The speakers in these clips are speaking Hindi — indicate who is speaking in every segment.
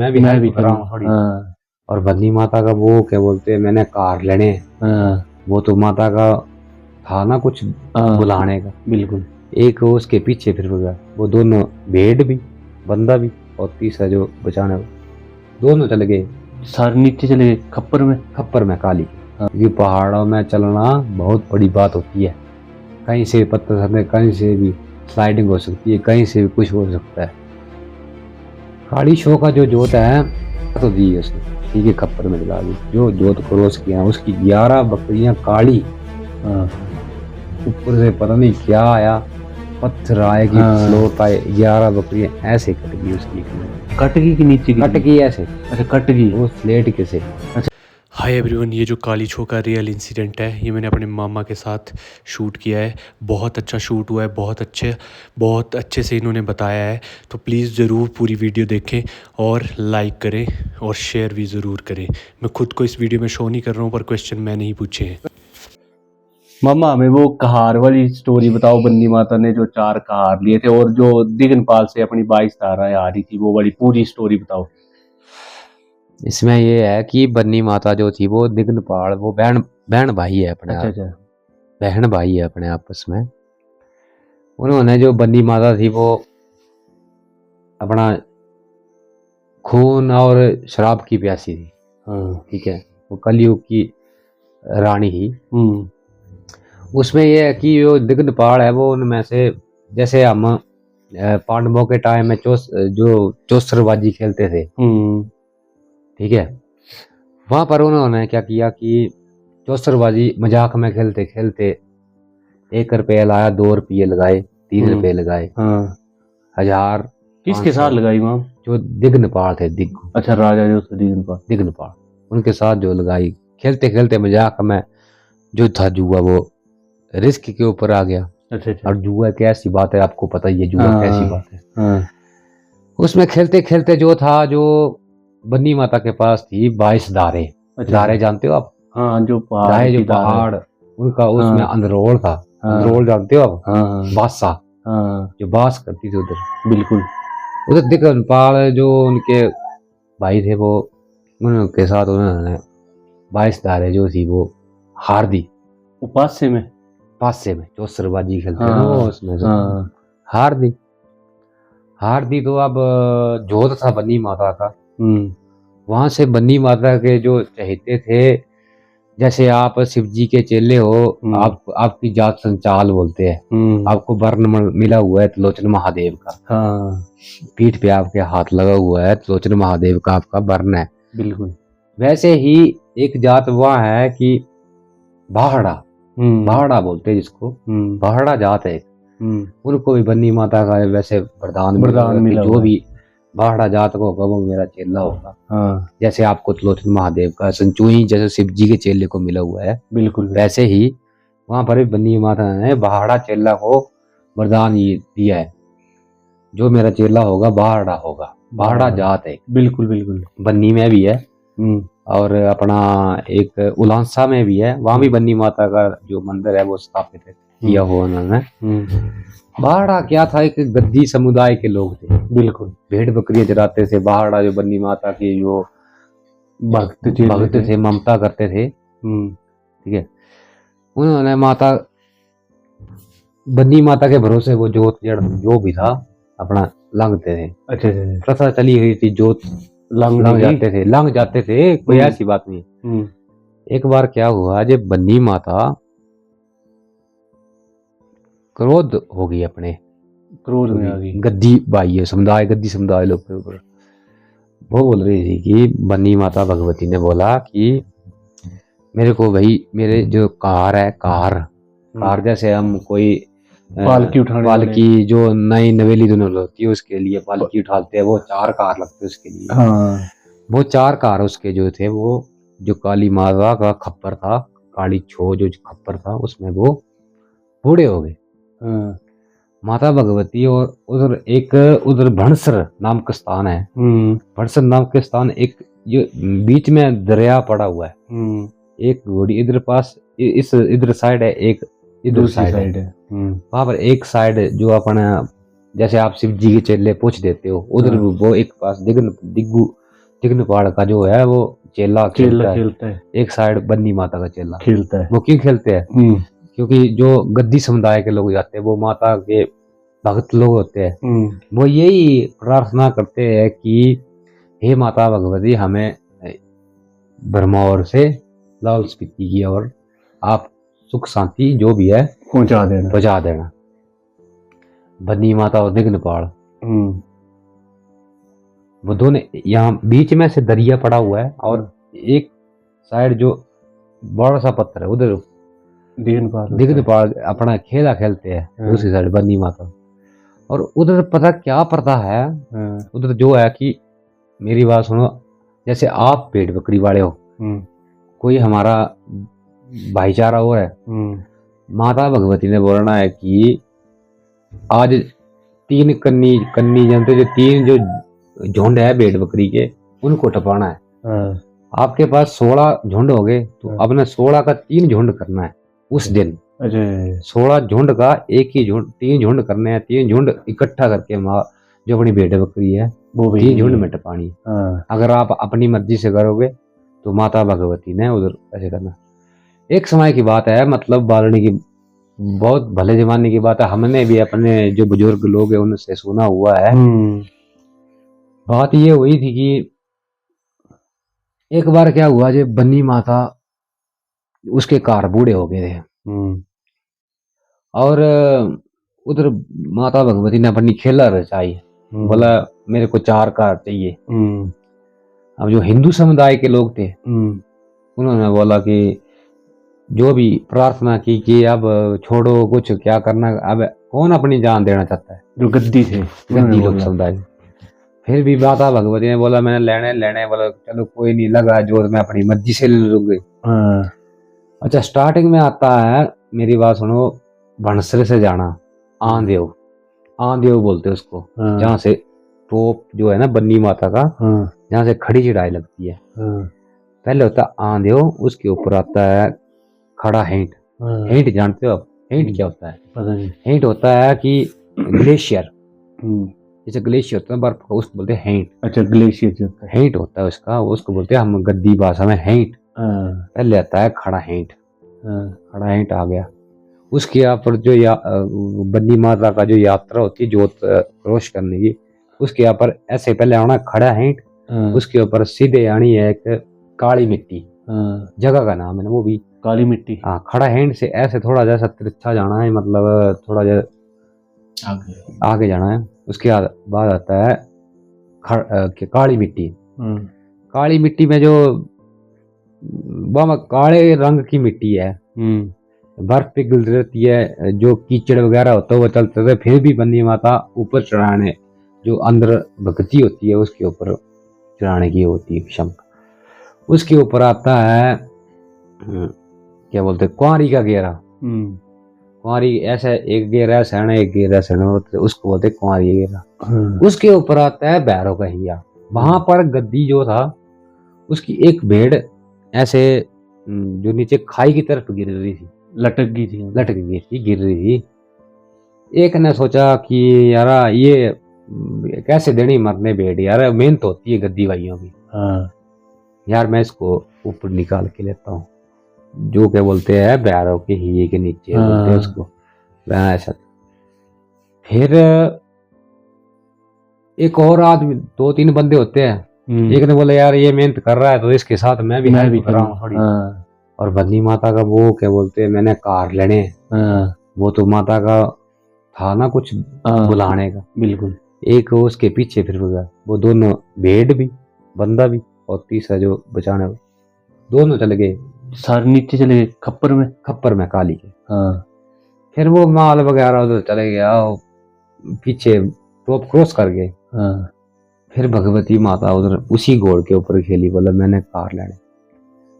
Speaker 1: मैं भी कर रहा हूँ थोड़ी।
Speaker 2: हाँ
Speaker 1: और बन्नी माता का वो क्या बोलते हैं, मैंने कार लेने,
Speaker 2: हाँ
Speaker 1: वो तो माता का था ना कुछ
Speaker 2: हाँ
Speaker 1: बुलाने का।
Speaker 2: बिल्कुल।
Speaker 1: एक वो उसके पीछे फिर गया, वो दोनों भेड़ भी, बंदा भी, और तीसरा जो बचाने वाला, दोनों चले गए
Speaker 2: सारे नीचे चले गए खप्पर में।
Speaker 1: खप्पर में काली के।
Speaker 2: हाँ।
Speaker 1: ये पहाड़ों में चलना बहुत बड़ी बात होती है, कहीं से पत्थर से कहीं से भी स्लाइडिंग हो सकती है, कहीं से भी कुछ हो सकता है। काली शो का जो जोत है तो दी है उसने, ठीक है, खप्पर में दिला दी। जो जोत क्रॉस किया उसकी 11 बकरियां काली,
Speaker 2: हाँ
Speaker 1: ऊपर से पता नहीं क्या आया, पत्थर आए कि
Speaker 2: हाँ।
Speaker 1: फ्लोर पाए, 11 बकरियां ऐसे कट गई उसकी,
Speaker 2: कट गई कि नीचे
Speaker 1: कट गई ऐसे,
Speaker 2: अच्छा कट गई।
Speaker 1: वो स्लेट के से।
Speaker 3: हाय एवरीवन, ये जो काली छो का रियल इंसिडेंट है ये मैंने अपने मामा के साथ शूट किया है। बहुत अच्छा शूट हुआ है, बहुत अच्छे से इन्होंने बताया है। तो प्लीज़ ज़रूर पूरी वीडियो देखें और लाइक करें और शेयर भी ज़रूर करें। मैं खुद को इस वीडियो में शो नहीं कर रहा हूँ, पर क्वेश्चन मैंने ही पूछे हैं।
Speaker 2: मामा हमें वो कहार वाली स्टोरी बताओ। बन्नी माता ने जो 4 कहार लिए थे और जो दिगनपाल से अपनी 22 ताराएं आ रही थी, वो वाली पूरी स्टोरी बताओ।
Speaker 1: इसमें ये है कि बन्नी माता जो थी वो दिगनपाल, वो बहन बहन भाई है अपने
Speaker 2: अच्छा
Speaker 1: आप,
Speaker 2: अच्छा।
Speaker 1: बहन भाई है अपने आपस में। उन्होंने जो बन्नी माता थी वो अपना खून और शराब की प्यासी थी,
Speaker 2: हाँ
Speaker 1: ठीक है, वो कलयुग की रानी ही। उसमें ये है कि जो दिगनपाल है वो उनमें से, जैसे हम पांडवों के टाइम में जो चौसरबाजी खेलते थे, ठीक है, वहां पर उन्होंने क्या किया कि चौसरबाजी मजाक में खेलते खेलते 1 रुपया लाया, 2 रुपये लगाए, 3 रुपये लगाए,
Speaker 2: हाँ।
Speaker 1: 1000।
Speaker 2: किसके साथ लगाई माम?
Speaker 1: जो दिगनपाल थे,
Speaker 2: अच्छा राजा जो थे दिगनपाल।
Speaker 1: दिगनपाल, उनके साथ जो लगाई, खेलते खेलते मजाक में जो था जुआ, वो रिस्क के ऊपर आ गया।
Speaker 2: अच्छा अच्छा।
Speaker 1: और जुआ कैसी बात है, आपको पता ही है जुआ
Speaker 2: हाँ,
Speaker 1: कैसी बात है।
Speaker 2: हाँ
Speaker 1: उसमें खेलते खेलते जो था, जो बन्नी माता के पास थी 22 दारे।
Speaker 2: अच्छा
Speaker 1: दारे
Speaker 2: अच्छा।
Speaker 1: जानते हो आप?
Speaker 2: हाँ जो पहाड़
Speaker 1: दारे जो
Speaker 2: की दार है।
Speaker 1: पहाड़, उनका उसमें
Speaker 2: हाँ
Speaker 1: अंदरोल था।
Speaker 2: हाँ
Speaker 1: अंदरोल जानते हो आप?
Speaker 2: हाँ
Speaker 1: बादशाह
Speaker 2: हाँ
Speaker 1: जो बास करती थी उधर,
Speaker 2: बिल्कुल।
Speaker 1: उधर दिगनपाल जो उनके भाई थे, वो उनके साथ उन्होंने 22 दारे जो थी वो हार दी।
Speaker 2: उपास्य में
Speaker 1: पासे में चौसरबाजी खेलते हैं ना वो,
Speaker 2: हाँ
Speaker 1: उसमें से
Speaker 2: हाँ।
Speaker 1: हार दी। हार दी तो अब जोत था बन्नी माता का, वहां से बन्नी माता के जो चहेते थे, जैसे आप शिव जी के चेले हो, आपकी जात संचाल बोलते हैं, आपको वर्ण मिला हुआ है त्रिलोचन महादेव का,
Speaker 2: हाँ
Speaker 1: पीठ पे आपके हाथ लगा हुआ है, त्रिलोचन महादेव का आपका वर्ण है।
Speaker 2: बिल्कुल।
Speaker 1: वैसे ही एक जात वह है कि बाहड़ा, बाहड़ा बोलते हैं जिसको, बाहड़ा जात है, उनको भी बन्नी माता का वैसे वरदान मिला, जो भी बाहड़ा जात को होगा वो मेरा चेला होगा।
Speaker 2: हाँ
Speaker 1: जैसे आपको त्रिलोचन महादेव का संचुई जैसे शिव जी के चेले को मिला हुआ है,
Speaker 2: बिल्कुल।
Speaker 1: वैसे ही वहां पर भी बन्नी माता ने बाहड़ा चेला को वरदान ये दिया है, जो मेरा चेला होगा बाहड़ा होगा। बाहड़ा जात है,
Speaker 2: बिल्कुल बिल्कुल।
Speaker 1: बन्नी में भी है, और अपना एक उलांसा में भी है, वहां भी बन्नी माता का जो मंदिर है वो स्थापित है, किया हुआ उन्होंने। बाहड़ा क्या था, एक गद्दी समुदाय के लोग थे, बिल्कुल, भेड़ बकरियां चराते थे। बाहड़ा जो बन्नी माता के जो भक्त थे, ममता करते थे, ठीक है, उन्होंने माता बन्नी माता के भरोसे वो जोत जड़ जो भी था अपना लंघते थे। अच्छा, प्रथा चली हुई थी, जोत लंघ जाते थे, कोई ऐसी बात नहीं। एक बार क्या हुआ, जब बन्नी माता क्रोध हो गई, अपने क्रोध में आ गई, गद्दी भाई है समुदाय, गद्दी समुदाय लोग के ऊपर, वो बोल रही थी कि बन्नी माता भगवती ने बोला कि मेरे को भाई, मेरे जो कार है, कार जैसे हम कोई पालकी जो नई नवेली दुल्हन होती है उसके लिए पालकी उठाते हैं, वो 4 कार लगते हैं उसके लिए। हाँ। वो 4 कार उसके जो थे, वो जो काली माता का खप्पर था, काली छो जो खप्पर था, उसमें वो बूढ़े हो गए। माता भगवती और उधर भणसर नाम का स्थान है, भणसर नाम के स्थान, एक जो बीच में दरिया पड़ा हुआ है, एक घोड़ी इधर पास इधर साइड है, एक इधर साइड है। वहां पर एक साइड जो अपना, जैसे आप शिव जी के चेले पूछ देते हो, उधर वो एक पास दिग्गु दिग्नपाल का जो है वो चेला खेलता है,
Speaker 2: खेलता है,
Speaker 1: एक साइड बन्नी माता का चेला
Speaker 2: खेलता है।
Speaker 1: वो क्यों खेलते हैं? क्योंकि जो गद्दी समुदाय के लोग जाते हैं वो माता के भक्त लोग होते हैं, वो यही प्रार्थना करते हैं कि हे माता भगवती हमें भरमौर से लाहौल स्पीति की और आप सुख शांति जो भी है पहुंचा देना। बन्नी माता और दिग्नपाल वो दोनों यहाँ बीच में से दरिया पड़ा हुआ है और एक साइड जो बड़ा सा पत्थर है उधर दिग्नपाल अपना खेला खेलते हैं, दूसरी साइड बन्नी माता। और उधर पता क्या प्रथा है उधर जो है कि मेरी बात सुनो, जैसे आप भेड़ बकरी वाले हो, कोई हमारा भाईचारा हो है, माता भगवती ने बोलना है कि आज 3 कन्नी जनते जो 3 जो झुंड है भेड़ बकरी के उनको टपाना है। आपके पास 16 झुंड हो गए तो अपने 16 का 3 झुंड करना है उस दिन। 16 झुंड का एक ही झुंड 3 झुंड करने हैं, 3 झुंड इकट्ठा करके जो अपनी भेड़ बकरी है वो 3 झुंड में टपानी। अगर आप अपनी मर्जी से करोगे तो माता भगवती ने उधर ऐसे करना। एक समय की बात है, मतलब बालनी की बहुत भले जमाने की बात है, हमने भी अपने जो बुजुर्ग लोग हैं उनसे सुना हुआ है। बात ये हुई थी कि एक बार क्या हुआ, जब बन्नी माता उसके कार बूढ़े हो गए थे और उधर माता भगवती ने अपनी खेला रचाई, बोला मेरे को 4 कार चाहिए। अब जो हिंदू समुदाय के लोग थे उन्होंने बोला कि जो भी प्रार्थना की कि अब छोड़ो कुछ क्या करना, अब कौन अपनी जान देना चाहता है, जो गद्दी थे गद्दी लोग समुदाय। फिर भी माता भगवती ने बोला मैंने लेने बोला चलो कोई नहीं, लगा जोर में अपनी मर्जी से ले लूंगे। अच्छा, स्टार्टिंग में आता है, मेरी बात सुनो, भनसरे से जाना आंदेव बोलते उसको, जहाँ से टोप जो है ना बन्नी माता का, जहाँ से खड़ी चढ़ाई लगती है, पहले होता है आंदेव, उसके ऊपर आता है खड़ा हेंट। हेंट जानते हो आप? हेंट क्या होता है? पता नहीं। हेंट होता है कि ग्लेशियर, जैसे ग्लेशियर होता है बर्फ का, उसको बोलते हैं हेंट। अच्छा, ग्लेशियर हेंट होता है उसका, उसको बोलते हैं हम गद्दी भाषा में हेंट। पहले आता है खड़ा हेंट, खड़ा हेंट आ गया। उसके यहाँ पर जो बन्नी माता का जो यात्रा होती है जोत क्रॉस करने की, उसके यहाँ पर ऐसे पहले आना खड़ा हेंट, उसके ऊपर सीधे आनी है एक काली मिट्टी, जगह का नाम है ना वो भी काली मिट्टी। हाँ, खड़ा हैंड से ऐसे थोड़ा जैसा तिरछा जाना है, मतलब थोड़ा जैसा आगे जाना है। उसके बाद आता है काली मिट्टी। काली मिट्टी में जो काले रंग की मिट्टी है, बर्फ पिघल रहती है, जो कीचड़ वगैरह होता है वो चलते थे, फिर भी बन्नी माता ऊपर चढ़ाने, जो अंदर भक्ति होती है उसके ऊपर चढ़ाने की होती है क्षमता। उसके ऊपर आता है क्या बोलते हैं, कुंवारी का घेरा। कुंवारी ऐसा एक घेरा ऐसा है ना, एक घेरा ऐसा ना, उसको बोलते हैं कुंवारी घेरा। उसके ऊपर आता है भैरव का हिया। वहां पर गद्दी जो था उसकी एक भेड़ ऐसे जो नीचे खाई की तरफ गिर रही थी, लटक गई थी, गिर रही थी। एक ने सोचा कि यार ये कैसे देनी मरने भेड़, यार मेहनत होती है गद्दी भाइयों की, यार मैं इसको ऊपर निकाल के लेता हूँ, जो क्या बोलते हैं भैरव के हिये के नीचे बोलते हैं उसको, ऐसा। फिर एक और आदमी, 2-3 बंदे होते हैं, एक ने बोला यार ये मेहनत कर रहा है तो इसके साथ मैं भी कर रहा हूँ थोड़ी। और बन्नी माता का वो क्या बोलते हैं, मैंने कार लेने, वो तो माता का था ना कुछ बुलाने का, बिल्कुल। एक उसके पीछे फिर वो दोनों, भेड़ भी बंदा भी और तीसरा जो बचाने, दोनों चले गए, सारे नीचे चले गए खप्पर में काली के। फिर वो माल वगैरह उधर चले गया, पीछे टॉप क्रॉस कर गए। फिर भगवती माता उधर उसी घोड़ के ऊपर खेली, बोला मैंने कार लेने,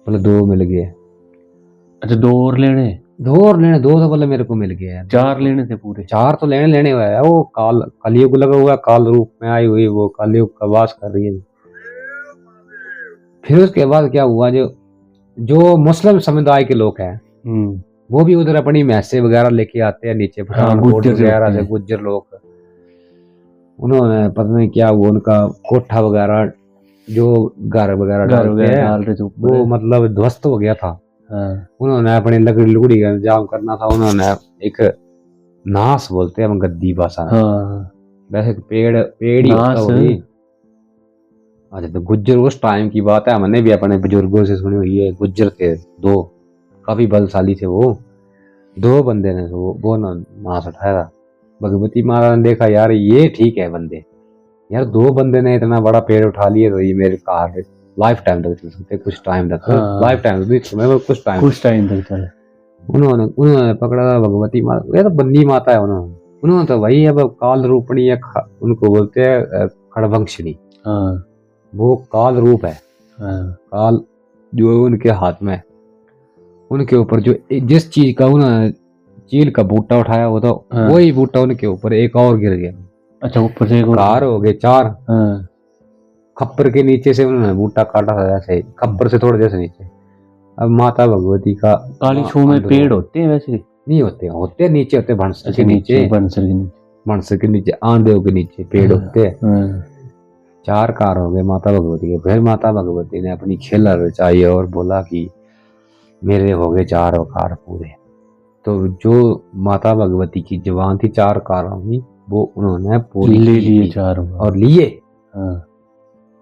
Speaker 1: बोले 2 मिल गए। अच्छा, 2 और लेने, 2 तो बोले मेरे को मिल गया, 4 लेने थे पूरे। 4 तो लेने हुआ है, वो कलयुग लगा हुआ, काल रूप में आई हुई वो कलयुग का वास कर रही है। फिर उसके बाद क्या हुआ, जो मुस्लिम समुदाय के लोग हैं वो भी उधर अपनी मैसे वगैरह लेके आते हैं नीचे, पठानकोट वगैरह से गुज्जर लोग, उन्होंने पता नहीं क्या हुआ, उनका कोठा वगैरह जो घर वगैरह
Speaker 2: घर
Speaker 1: डालते
Speaker 2: वगैरह
Speaker 1: हैं
Speaker 2: डाल रहे थे ऊपर।
Speaker 1: वो मतलब ध्वस्त हो गया था।
Speaker 2: हाँ
Speaker 1: उन्होंने अपनी लकड़ी लुकड़ी का इंतजाम करना था, उन्होंने एक नास बोलते हैं हम गद्दी भाषा में,
Speaker 2: हाँ
Speaker 1: वैसे तो पेड़ पेड़ ही होता
Speaker 2: नास।
Speaker 1: होगी। अच्छा तो गुज्जर उस टाइम की बात है, हमने भी अपने बुजुर्गों से सुनी हुई है। गुज्जर थे दो, काफी बलशाली थे वो। दो बंदे ने वो ना नाश उठाया। भगवती माता ने देखा यार ये ठीक है बंदे, यार दो बंदे ने इतना बड़ा पेड़ उठा लिया तो ये मेरे कार लाइफ टाइम तक चल सकते, कुछ टाइम तक।
Speaker 2: हाँ।
Speaker 1: लाइफ टाइम नहीं समय कुछ टाइम
Speaker 2: कुछ टाइम तक चले।
Speaker 1: उन्होंने उन्होंने पकड़ा भगवती माता, ये तो बंदी माता है। उन्होंने तो वही अब काल रूपणी है, उनको बोलते हैं खड़भंक्षिणी।
Speaker 2: हाँ
Speaker 1: वो काल रूप है।
Speaker 2: हाँ
Speaker 1: काल जो है उनके हाथ में, उनके ऊपर जो जिस चीज का उन्होंने चील का बूटा उठाया वो तो
Speaker 2: हाँ।
Speaker 1: वही बूटा उनके ऊपर एक और गिर गया।
Speaker 2: अच्छा ऊपर से एक और।
Speaker 1: कार हो गए चार।
Speaker 2: हाँ
Speaker 1: खप्पर के नीचे से उन्होंने बूटा काटा था, जैसे खप्पर से थोड़े जैसे नीचे। अब माता भगवती का
Speaker 2: काली छू में पेड़ होते हैं वैसे?
Speaker 1: नहीं होते, होते नीचे होते भंसर
Speaker 2: अच्छा
Speaker 1: के नीचे,
Speaker 2: बंसर के नीचे।
Speaker 1: भंसर के नीचे आंधे के नीचे पेड़ होते हैं।
Speaker 2: हाँ
Speaker 1: चार कार हो गए माता भगवती के। फिर माता भगवती ने अपनी खेला रचाई और बोला कि मेरे हो गए चार कार पूरे। तो जो माता भगवती की जवान थी चार कारों की, वो उन्होंने पूरी
Speaker 2: ले
Speaker 1: की
Speaker 2: लिए
Speaker 1: थी
Speaker 2: चारों।
Speaker 1: और लिए।
Speaker 2: हाँ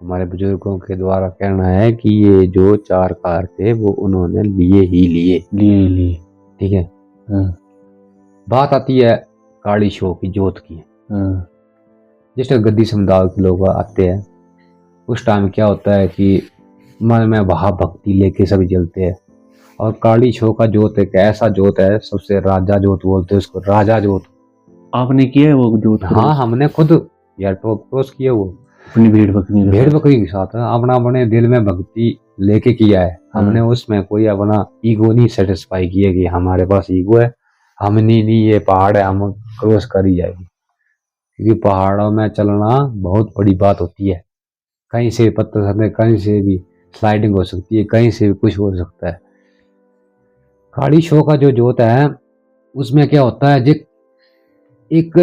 Speaker 1: हमारे बुजुर्गों के द्वारा कहना है कि ये जो चार कार थे वो उन्होंने लिए ही लिए।
Speaker 2: लिए लिए।
Speaker 1: ठीक है।
Speaker 2: हाँ
Speaker 1: बात आती है काली शो की, जोत की।
Speaker 2: हाँ
Speaker 1: जिस टाइम गद्दी समुदाय के लोग आते हैं उस टाइम क्या होता है कि मन में भाव भक्ति लेके सभी चलते हैं। और काली शो का जोत एक ऐसा जोत है, सबसे राजा जोत बोलते हैं उसको, राजा जोत।
Speaker 2: आपने किया है वो जोत?
Speaker 1: हाँ हमने खुद यार क्रॉस किया वो
Speaker 2: अपनी भेड़ बकरी के
Speaker 1: भेड़
Speaker 2: साथ?
Speaker 1: बकरी के साथ। अपना अपने दिल में भक्ति लेके किया है हमने। उसमें कोई अपना ईगो नहीं सेटिस्फाई किया कि हमारे पास ईगो है, हम नहीं ये पहाड़ है हम क्रॉस कर ही जाएगी। क्योंकि पहाड़ों में चलना बहुत बड़ी बात होती है। कहीं से पत्थर सकते, कहीं से भी स्लाइडिंग हो सकती है, कहीं से भी कुछ हो सकता है। काली शो का जो जोत है उसमें क्या होता है, एक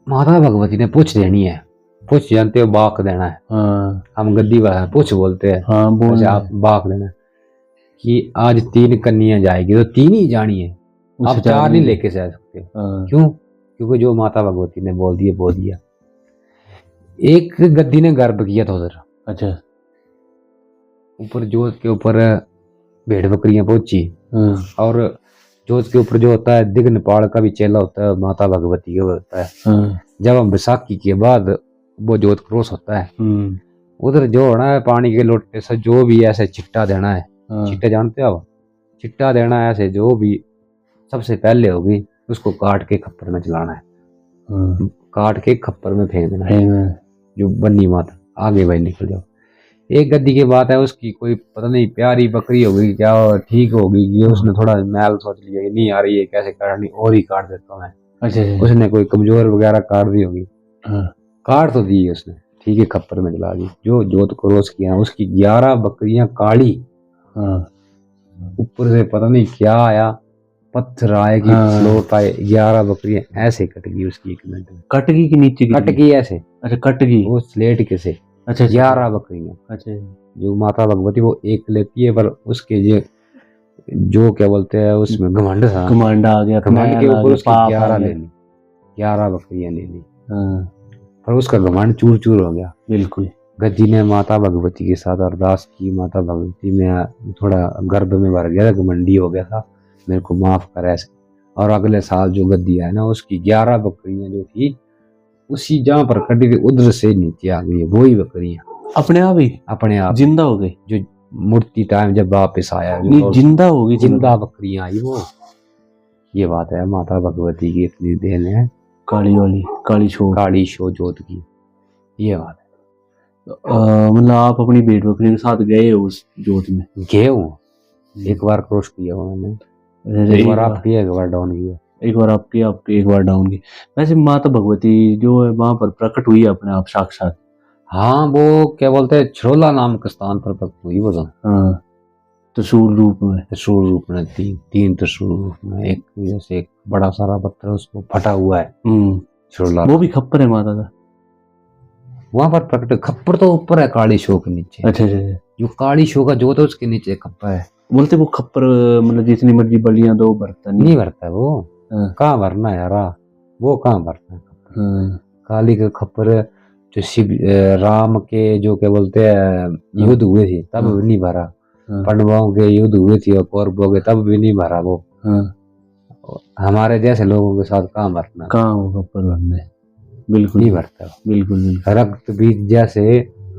Speaker 1: माता भगवती ने पूछ देनी है। पूछ जानते हो, बाक देना है।
Speaker 2: हाँ
Speaker 1: हम गद्दी वाला पूछ बोलते हैं।
Speaker 2: हाँ बोल
Speaker 1: अच्छा आप बाक देना कि आज 3 कन्या जाएगी तो 3 ही जानी है, आप 4 नहीं लेके जा सकते।
Speaker 2: हाँ
Speaker 1: क्यों? क्योंकि जो माता भगवती ने बोल दिया बोल दिया। एक गद्दी ने गर्भ किया था उधर।
Speaker 2: अच्छा
Speaker 1: ऊपर जोत के ऊपर भेड़ बकरियां पहुंची।
Speaker 2: हाँ
Speaker 1: और जोत के ऊपर जो होता है दिग्नपाल का भी चेला होता है, माता भगवती का होता है।
Speaker 2: हाँ
Speaker 1: जब हम बैसाखी के बाद वो जोत क्रॉस होता है, उधर जो होना है पानी के लोटे से जो भी ऐसे चिट्टा देना है।
Speaker 2: हाँ
Speaker 1: चिट्टा जानते हो आप? चिट्टा देना है ऐसे, जो भी सबसे पहले होगी उसको काट के खप्पर में चलाना है।
Speaker 2: हाँ
Speaker 1: काट के खप्पर में फेंक देना है।
Speaker 2: है।
Speaker 1: जो बन्नी माता आगे भाई निकल जाओ। एक गद्दी की बात है, उसकी कोई पता नहीं प्यारी बकरी होगी क्या ठीक होगी, ये उसने थोड़ा मैल सोच लिया कि नहीं यार ये कैसे काटनी, और ही काट देता हूं मैं।
Speaker 2: अच्छा
Speaker 1: उसने कोई कमजोर वगैरह काट दी होगी।
Speaker 2: हाँ
Speaker 1: काट तो दी उसने, ठीक है, खप्पर में जला दी। जो जोत क्रॉस किया उसकी 11 बकरियां काली।
Speaker 2: हाँ
Speaker 1: ऊपर से पता नहीं क्या आया, पत्थर आए कि
Speaker 2: हाँ।
Speaker 1: फ्लोट आए, 11 बकरियां ऐसे कट गई उसकी 1 मिनट में।
Speaker 2: कटगी के नीचे
Speaker 1: कट गई ऐसे,
Speaker 2: अच्छा कटगी।
Speaker 1: वो स्लेट के से।
Speaker 2: अच्छा
Speaker 1: 11 बकरियां।
Speaker 2: अच्छा
Speaker 1: जो माता भगवती वो एक लेती है, पर उसके जो क्या बोलते हैं उसमें घमंड था।
Speaker 2: कमांडा आ गया,
Speaker 1: घमंड के
Speaker 2: मैल आ
Speaker 1: ऊपर
Speaker 2: गया,
Speaker 1: उसकी
Speaker 2: पाप आ
Speaker 1: 11
Speaker 2: गया।
Speaker 1: ले ली, 11 बकरियां ले ली।
Speaker 2: हाँ
Speaker 1: पर उसका घमंड चूर चूर हो गया।
Speaker 2: बिल्कुल।
Speaker 1: गद्दी ने माता भगवती के साथ अरदास की, माता भगवती में थोड़ा गर्भ में भर गया था, घमंडी हो गया था, मेरे को माफ कर ऐसे। और अगले साल जो गद्दी है ना उसकी 11 बकरियां जो थी उसी जहां पर कटी थी उधर से नीचे आ गई, वही बकरियां
Speaker 2: अपने आप ही
Speaker 1: अपने आप
Speaker 2: जिंदा हो गई?
Speaker 1: जो मूर्ति टाइम जब वापस आया
Speaker 2: नहीं जिंदा हो गई?
Speaker 1: जिंदा बकरियां आई वो। ये बात है माता भगवती की इतनी देन है,
Speaker 2: काली वाली काली छोड़
Speaker 1: काली शो जोत की। ये बात है।
Speaker 2: मतलब आप अपनी भेड़ बकरी के साथ गए हो उस जोत में?
Speaker 1: गए हूँ, एक बार क्रॉस किया मैंने, एक बार आप किया, एक बार डाउन किया।
Speaker 2: एक बार आपकी एक बार डाउन की। वैसे माता भगवती जो है वहां पर प्रकट हुई है अपने आप साक्षात?
Speaker 1: हाँ वो क्या बोलते हैं छरोला नाम के स्थान पर प्रकट हुई वो तो।
Speaker 2: हाँ त्रिशूल रूप में।
Speaker 1: त्रिशूल रूप में, तीन त्रिशूल रूप में। एक जैसे एक बड़ा सारा पत्थर उसको फटा हुआ है छरोला।
Speaker 2: वो भी खप्पर है माता का?
Speaker 1: वहां पर प्रकट खप्पर तो ऊपर है काली शो के नीचे।
Speaker 2: अच्छा अच्छा अच्छा।
Speaker 1: जो काली शो का जोत है उसके नीचे खप्पर है।
Speaker 2: बोलते वो खप्पर मतलब जितनी मर्जी बलियां दो भरता
Speaker 1: नहीं भरता वो।
Speaker 2: हाँ।
Speaker 1: कहाँ भरना है यार, वो कहाँ भरना है।
Speaker 2: हाँ।
Speaker 1: काली का खप्पर जो शिव राम के जो क्या बोलते हैं युद्ध हुए थे तब
Speaker 2: हाँ।
Speaker 1: भी नहीं भरा।
Speaker 2: हाँ।
Speaker 1: पांडवों के युद्ध हुए थे और कौरवों के तब भी नहीं भरा वो।
Speaker 2: हाँ।
Speaker 1: हमारे जैसे लोगों के साथ कहाँ भरना,
Speaker 2: कहाँ वो खप्पर भरने, बिल्कुल
Speaker 1: नहीं भरता।
Speaker 2: बिल्कुल बिल्कुल।
Speaker 1: रक्त बीज जैसे,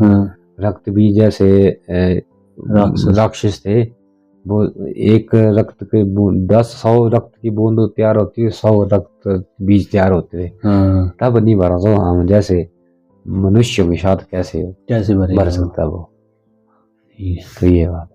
Speaker 2: हाँ।
Speaker 1: रक्त बीज जैसे
Speaker 2: राक्षस।
Speaker 1: राक्षस थे वो। एक रक्त के बूंद 100 रक्त की बूंद तैयार होती है, 100 रक्त बीज तैयार होते थे।
Speaker 2: हाँ।
Speaker 1: तब नहीं भरा तो हम जैसे मनुष्य के साथ कैसे
Speaker 2: कैसे
Speaker 1: भर
Speaker 2: भरेगा वो?
Speaker 1: सकता वो।
Speaker 2: ठीक है।
Speaker 1: तो ये बात।